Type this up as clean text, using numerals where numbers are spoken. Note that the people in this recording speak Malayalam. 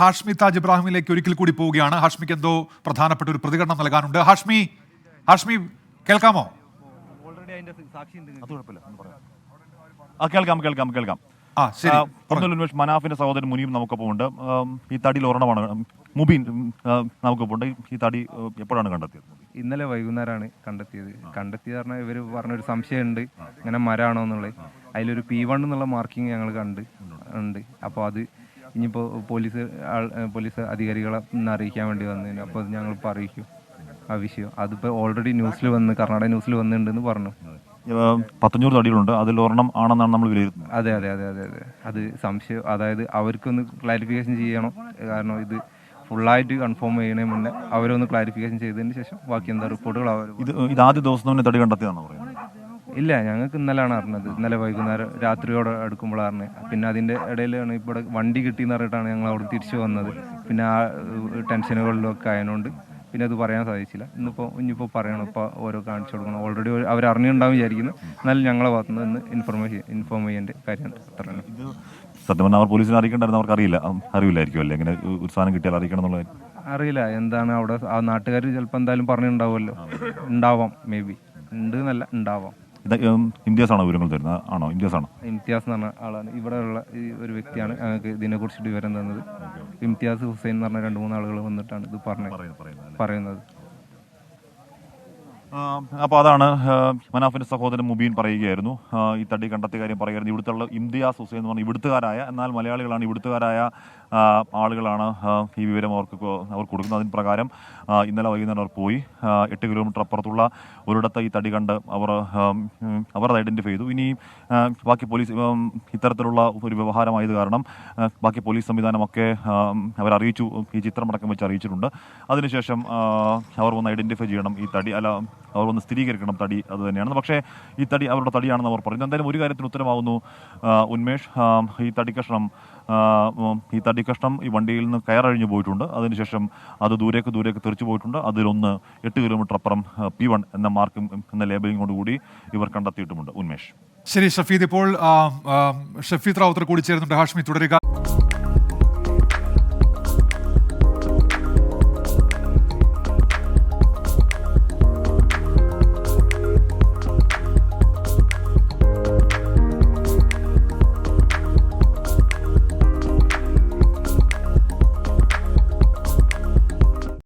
ഹാഷ്മി താജ് ഇബ്രാഹിമിലേക്ക് ഒരിക്കൽ കൂടി പോവുകയാണ്. ഹാഷ്മിക്ക് എന്തോ പ്രധാനപ്പെട്ട ഒരു പ്രതികരണം നൽകാനുണ്ട്. ഹാഷ്മി കേൾക്കാമോ? കേൾക്കാം. മനാഫിന്റെ സഹോദരൻ മുനീം നമുക്കൊപ്പം ഉണ്ട്. ഈ തടിയിൽ ഒരെണ്ണമാണ് മുബീൻ നമുക്കൊപ്പം ഉണ്ട്. ഈ തടി എപ്പോഴാണ് കണ്ടെത്തിയത്? ഇന്നലെ വൈകുന്നേരമാണ് കണ്ടെത്തിയത് പറഞ്ഞാൽ ഇവർ പറഞ്ഞൊരു സംശയമുണ്ട് ഇങ്ങനെ മരമാണോ എന്നുള്ളത്. അതിലൊരു P1 എന്നുള്ള മാർക്കിങ് ഞങ്ങൾ ഉണ്ട്. അപ്പോൾ അത് ഇനിയിപ്പോൾ പോലീസ് അധികാരികളെ ഒന്ന് അറിയിക്കാൻ വേണ്ടി വന്നതിന് അപ്പോൾ അത് ഞങ്ങളിപ്പോൾ അറിയിക്കും ആ വിഷയം. അതിപ്പോൾ ഓൾറെഡി കർണാടക ന്യൂസിൽ വന്നിട്ടുണ്ടെന്ന് പറഞ്ഞു. 500 തടികളുണ്ട്, അതിൽ ഒരെണ്ണം ആണെന്നാണ് നമ്മൾ വിലയിരുത്തുന്നത്. അതെ. അത് സംശയം, അതായത് അവർക്കൊന്ന് ക്ലാരിഫിക്കേഷൻ ചെയ്യണം. കാരണം ഇത് ഫുള്ളായിട്ട് കൺഫേം ചെയ്യണേ മുന്നേ അവരൊന്ന് ക്ലാരിഫിക്കേഷൻ ചെയ്തതിന് ശേഷം ബാക്കി എന്താ റിപ്പോർട്ടുകൾ ഇത് ആദ്യ ദിവസം തന്നെ തടി കണ്ടെത്തിയതാണോ പറയുന്നത്? ഇല്ല, ഞങ്ങൾക്ക് ഇന്നലെയാണ് അറിഞ്ഞത്. ഇന്നലെ വൈകുന്നേരം രാത്രിയോടെ അടുക്കുമ്പോഴാണ് അറിഞ്ഞത്. പിന്നെ അതിൻ്റെ ഇടയിലാണ് ഇവിടെ വണ്ടി കിട്ടിയെന്ന് പറഞ്ഞിട്ടാണ് ഞങ്ങൾ അവിടെ തിരിച്ചു വന്നത്. പിന്നെ ആ ടെൻഷനുകളിലൊക്കെ ആയതുകൊണ്ട് പിന്നെ അത് പറയാൻ സാധിച്ചില്ല. ഇനിയിപ്പോൾ പറയണം, ഇപ്പോൾ ഓരോ കാണിച്ചു കൊടുക്കണം. ഓൾറെഡി അവർ അറിഞ്ഞിട്ടുണ്ടാവും വിചാരിക്കുന്നു. എന്നാലും ഞങ്ങളെ ഭാഗത്തു നിന്ന് ഇൻഫോം ചെയ്യേണ്ട കാര്യമാണ്. അത്ര സത്യം പറഞ്ഞാൽ അവർ പോലീസിനെ അറിയിക്കേണ്ടായിരുന്നു. അവർക്ക് അറിയില്ലായിരിക്കും അല്ലേ ഇങ്ങനെ ഒരു സാധനം കിട്ടിയാൽ അറിയിക്കണം എന്നുള്ളത്? അറിയില്ല എന്താണ് അവിടെ ആ നാട്ടുകാർ ചിലപ്പോൾ എന്തായാലും പറഞ്ഞിട്ടുണ്ടാവുമല്ലോ. ഉണ്ടാവാം, മേ ബി ഉണ്ട് എന്നല്ല, ഉണ്ടാവാം. ഇംതിയാസ് ആണോ വിവരങ്ങൾ തരുന്നത്? ആണോ? ഇംതിയാസ് എന്ന് പറഞ്ഞ ആളാണ്, ഇവിടെ ഉള്ള ഈ ഒരു വ്യക്തിയാണ് ഞങ്ങൾക്ക് ഇതിനെക്കുറിച്ചിട്ട് വിവരം തന്നത്. ഇംതിയാസ് ഹുസൈൻ എന്ന് പറഞ്ഞ 2-3 ആളുകൾ വന്നിട്ടാണ് ഇത് പറയുന്നത്. അപ്പോൾ അതാണ് മനാഫിന്റെ സഹോദരൻ മുബീൻ പറയുകയായിരുന്നു. ഈ തടി കണ്ടെത്തിയ കാര്യം പറയുകയായിരുന്നു. ഇവിടുത്തെ ഇംതിയാസ് ഹുസൈൻ എന്ന് പറഞ്ഞാൽ ഇവിടുത്തുകാരായ, എന്നാൽ മലയാളികളാണ്, ഇവിടുത്തുകാരായ ആളുകളാണ് ഈ വിവരം അവർ കൊടുക്കുന്നത്. അതിന് പ്രകാരം ഇന്നലെ വൈകുന്നേരം അവർ പോയി 8 കിലോമീറ്റർ അപ്പുറത്തുള്ള ഒരിടത്ത് ഈ തടി കണ്ട് അവർ ഐഡന്റിഫൈ ചെയ്തു. ഇനി ബാക്കി പോലീസ് ഇത്തരത്തിലുള്ള ഒരു വ്യവഹാരമായത് കാരണം ബാക്കി പോലീസ് സംവിധാനമൊക്കെ അവരറിയിച്ചു, ഈ ചിത്രമടക്കം വെച്ച് അറിയിച്ചിട്ടുണ്ട്. അതിനുശേഷം അവർ വന്ന് ഐഡന്റിഫൈ ചെയ്യണം ഈ തടി, അല്ല അവർ വന്ന് സ്ഥിരീകരിക്കണം തടി അത് തന്നെയാണ്. പക്ഷേ ഈ തടി അവരുടെ തടിയാണെന്ന് അവർ പറഞ്ഞു. എന്തായാലും ഒരു കാര്യത്തിന് ഉത്തരമാവുന്നു ഉന്മേഷ്. ഈ തടി കഷ്ണം ഈ വണ്ടിയിൽ നിന്ന് കയറഴിഞ്ഞു പോയിട്ടുണ്ട്. അതിനുശേഷം അത് ദൂരേക്ക് തെറിച്ചു പോയിട്ടുണ്ട്. അതിലൊന്ന് 8 കിലോമീറ്റർ അപ്പുറം P1 എന്ന മാർക്കും എന്ന ലേബലിങ്ങോടുകൂടി ഇവർ കണ്ടെത്തിയിട്ടുമുണ്ട്. ഉന്മേഷ്. ശരി ഷഫീദ്, ഇപ്പോൾ ഷഫീദ് റാവുത്തർ കൂടി ചേരുന്നുണ്ട്. ഹാഷ്മി തുടരുക.